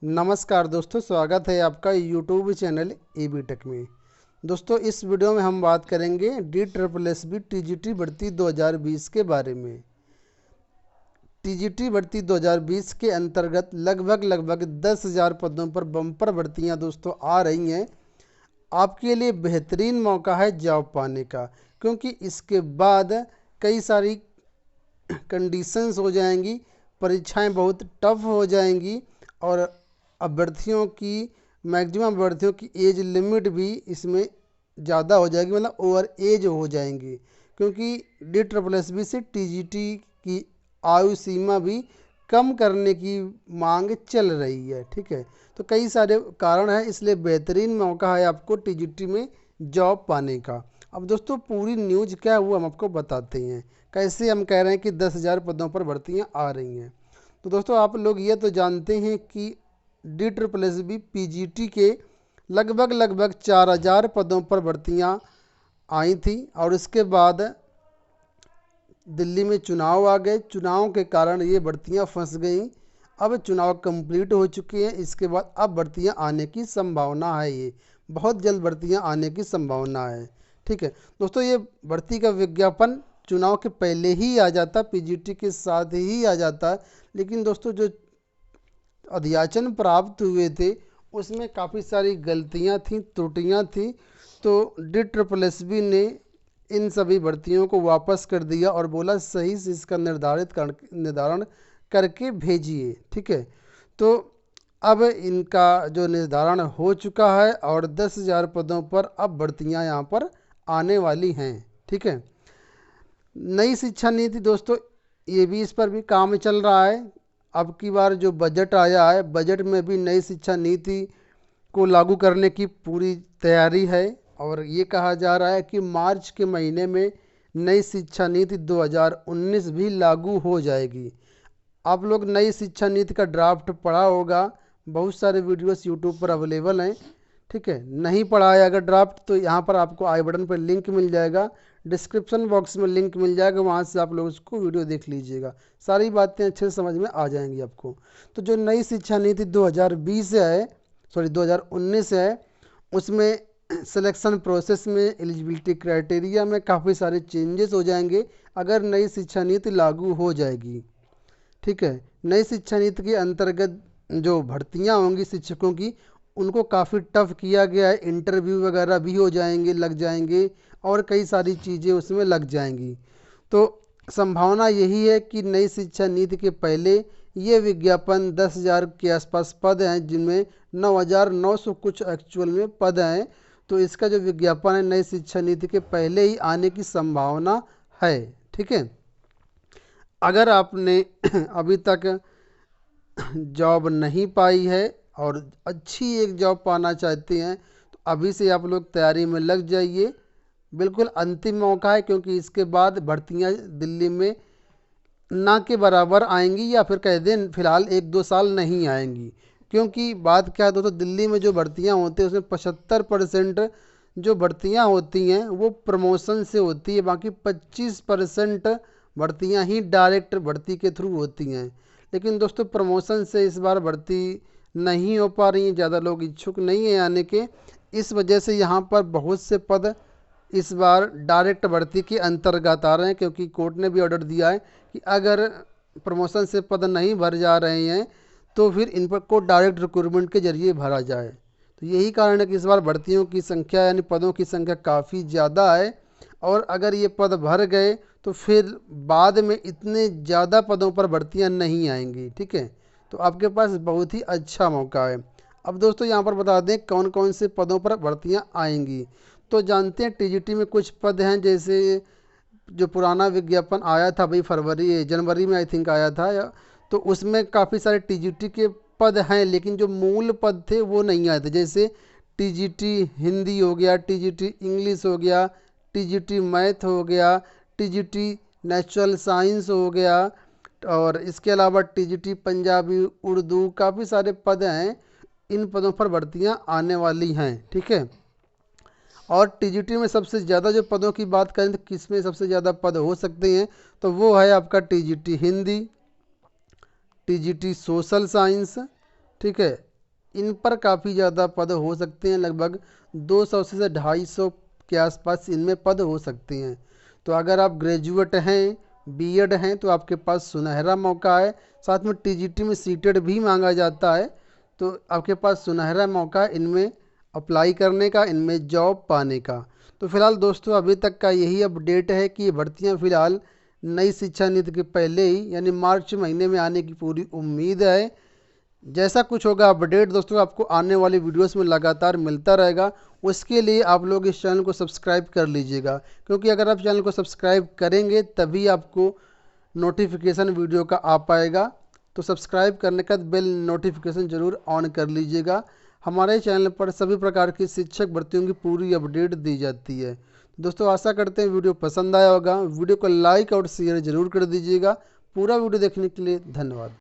नमस्कार दोस्तों, स्वागत है आपका यूट्यूब चैनल एबी टेक में। दोस्तों, इस वीडियो में हम बात करेंगे DSSB TGT भर्ती 2020 के बारे में। TGT भर्ती 2020 के अंतर्गत लगभग 10,000 पदों पर बम्पर भर्तियां दोस्तों आ रही हैं। आपके लिए बेहतरीन मौका है जॉब पाने का, क्योंकि इसके बाद कई सारी कंडीशंस हो जाएंगी, परीक्षाएं बहुत टफ हो जाएंगी और अभ्यर्थियों की मैक्सिमम अभ्यर्थियों की एज लिमिट भी इसमें ज़्यादा हो जाएगी, मतलब ओवर एज हो जाएंगी, क्योंकि DSSB से TGT की आयु सीमा भी कम करने की मांग चल रही है। ठीक है, तो कई सारे कारण हैं, इसलिए बेहतरीन मौका है आपको TGT में जॉब पाने का। अब दोस्तों, पूरी न्यूज़ क्या है वो हम आपको बताते हैं। कैसे हम कह रहे हैं कि 10,000 पदों पर भर्तियां आ रही हैं। तो दोस्तों, आप लोग ये तो जानते हैं कि DSSB PGT के लगभग 4,000 पदों पर भर्तियां आई थी और इसके बाद दिल्ली में चुनाव आ गए। चुनाव के कारण ये भर्तियां फंस गई। अब चुनाव कंप्लीट हो चुके हैं, इसके बाद अब भर्तियां आने की संभावना है। ये बहुत जल्द भर्तियां आने की संभावना है। ठीक है दोस्तों, ये भर्ती का विज्ञापन चुनाव के पहले ही आ जाता, PGT के साथ ही आ जाता। लेकिन दोस्तों, जो अध्याचन प्राप्त हुए थे उसमें काफ़ी सारी गलतियां थी, त्रुटियां थी, तो DSSB ने इन सभी भर्तियों को वापस कर दिया और बोला सही से इसका निर्धारण करके भेजिए। ठीक है, तो अब इनका जो निर्धारण हो चुका है और 10,000 पदों पर अब भर्तियां यहाँ पर आने वाली हैं। ठीक है, नई शिक्षा नीति दोस्तों, ये भी इस पर भी काम चल रहा है। अब की बार जो बजट आया है, बजट में भी नई शिक्षा नीति को लागू करने की पूरी तैयारी है और ये कहा जा रहा है कि मार्च के महीने में नई शिक्षा नीति 2019 भी लागू हो जाएगी। आप लोग नई शिक्षा नीति का ड्राफ्ट पढ़ा होगा, बहुत सारे वीडियोस यूट्यूब पर अवेलेबल हैं। ठीक है, नहीं पढ़ा है अगर ड्राफ्ट, तो यहाँ पर आपको आई बटन पर लिंक मिल जाएगा, डिस्क्रिप्शन बॉक्स में लिंक मिल जाएगा, वहाँ से आप लोग उसको वीडियो देख लीजिएगा। सारी बातें अच्छे से समझ में आ जाएंगी आपको। तो जो नई शिक्षा नीति 2019 है, उसमें सिलेक्शन प्रोसेस में, एलिजिबिलिटी क्राइटेरिया में काफ़ी सारे चेंजेस हो जाएंगे अगर नई शिक्षा नीति लागू हो जाएगी। ठीक है, नई शिक्षा नीति के अंतर्गत जो भर्तियां होंगी शिक्षकों की, उनको काफ़ी टफ किया गया है। इंटरव्यू वगैरह भी हो जाएंगे, लग जाएंगे और कई सारी चीज़ें उसमें लग जाएंगी। तो संभावना यही है कि नई शिक्षा नीति के पहले ये विज्ञापन 10,000 के आसपास पद हैं, जिनमें 9,900 कुछ एक्चुअल में पद हैं। तो इसका जो विज्ञापन है नई शिक्षा नीति के पहले ही आने की संभावना है। ठीक है, अगर आपने अभी तक जॉब नहीं पाई है और अच्छी एक जॉब पाना चाहते हैं, तो अभी से आप लोग तैयारी में लग जाइए। बिल्कुल अंतिम मौका है, क्योंकि इसके बाद भर्तियां दिल्ली में ना के बराबर आएंगी, या फिर कह दें फिलहाल 1-2 साल नहीं आएंगी। क्योंकि बात क्या है दोस्तों, दिल्ली में जो भर्तियां होती हैं उसमें 75% जो भर्तियां होती हैं वो प्रमोशन से होती है, बाकी 25% भर्तियां ही डायरेक्ट भर्ती के थ्रू होती हैं। लेकिन दोस्तों, प्रमोशन से इस बार भर्ती नहीं हो पा रही हैं, ज़्यादा लोग इच्छुक नहीं हैं आने के। इस वजह से यहाँ पर बहुत से पद इस बार डायरेक्ट भर्ती के अंतर्गत आ रहे हैं, क्योंकि कोर्ट ने भी ऑर्डर दिया है कि अगर प्रमोशन से पद नहीं भर जा रहे हैं तो फिर इन पर को डायरेक्ट रिक्रूटमेंट के जरिए भरा जाए। तो यही कारण है कि इस बार भर्तियों की संख्या यानी पदों की संख्या काफ़ी ज़्यादा है, और अगर ये पद भर गए तो फिर बाद में इतने ज़्यादा पदों पर भर्तियां नहीं आएंगी। ठीक है, तो आपके पास बहुत ही अच्छा मौका है। अब दोस्तों, यहाँ पर बता दें कौन कौन से पदों पर भर्तियां आएंगी। तो जानते हैं TGT में कुछ पद हैं, जैसे जो पुराना विज्ञापन आया था भाई जनवरी में आई थिंक आया था, तो उसमें काफ़ी सारे TGT के पद हैं, लेकिन जो मूल पद थे वो नहीं आए थे। जैसे TGT हिंदी हो गया, TGT इंग्लिश हो गया, TGT मैथ हो गया, TGT नेचुरल साइंस हो गया, और इसके अलावा TGT पंजाबी, उर्दू, काफ़ी सारे पद हैं। इन पदों पर भर्तियां आने वाली हैं। ठीक है, और TGT में सबसे ज़्यादा जो पदों की बात करें तो किस में सबसे ज़्यादा पद हो सकते हैं, तो वो है आपका TGT Hindi, TGT social science, ठीक है, इन पर काफ़ी ज़्यादा पद हो सकते हैं, लगभग 200 से 250 के आसपास इनमें पद हो सकते हैं। तो अगर आप ग्रेजुएट हैं, बीएड हैं, तो आपके पास सुनहरा मौका है। साथ में टीजीटी में सीटेड भी मांगा जाता है, तो आपके पास सुनहरा मौका है इनमें अप्लाई करने का, इनमें जॉब पाने का। तो फिलहाल दोस्तों अभी तक का यही अपडेट है कि ये भर्तियाँ फिलहाल नई शिक्षा नीति के पहले ही यानी मार्च महीने में आने की पूरी उम्मीद है। जैसा कुछ होगा अपडेट दोस्तों आपको आने वाली वीडियोस में लगातार मिलता रहेगा। उसके लिए आप लोग इस चैनल को सब्सक्राइब कर लीजिएगा, क्योंकि अगर आप चैनल को सब्सक्राइब करेंगे तभी आपको नोटिफिकेशन वीडियो का आ पाएगा। तो सब्सक्राइब करने के बाद बेल नोटिफिकेशन ज़रूर ऑन कर लीजिएगा। हमारे चैनल पर सभी प्रकार की शिक्षक भर्तियों की पूरी अपडेट दी जाती है। दोस्तों आशा करते हैं वीडियो पसंद आया होगा। वीडियो को लाइक और शेयर ज़रूर कर दीजिएगा। पूरा वीडियो देखने के लिए धन्यवाद।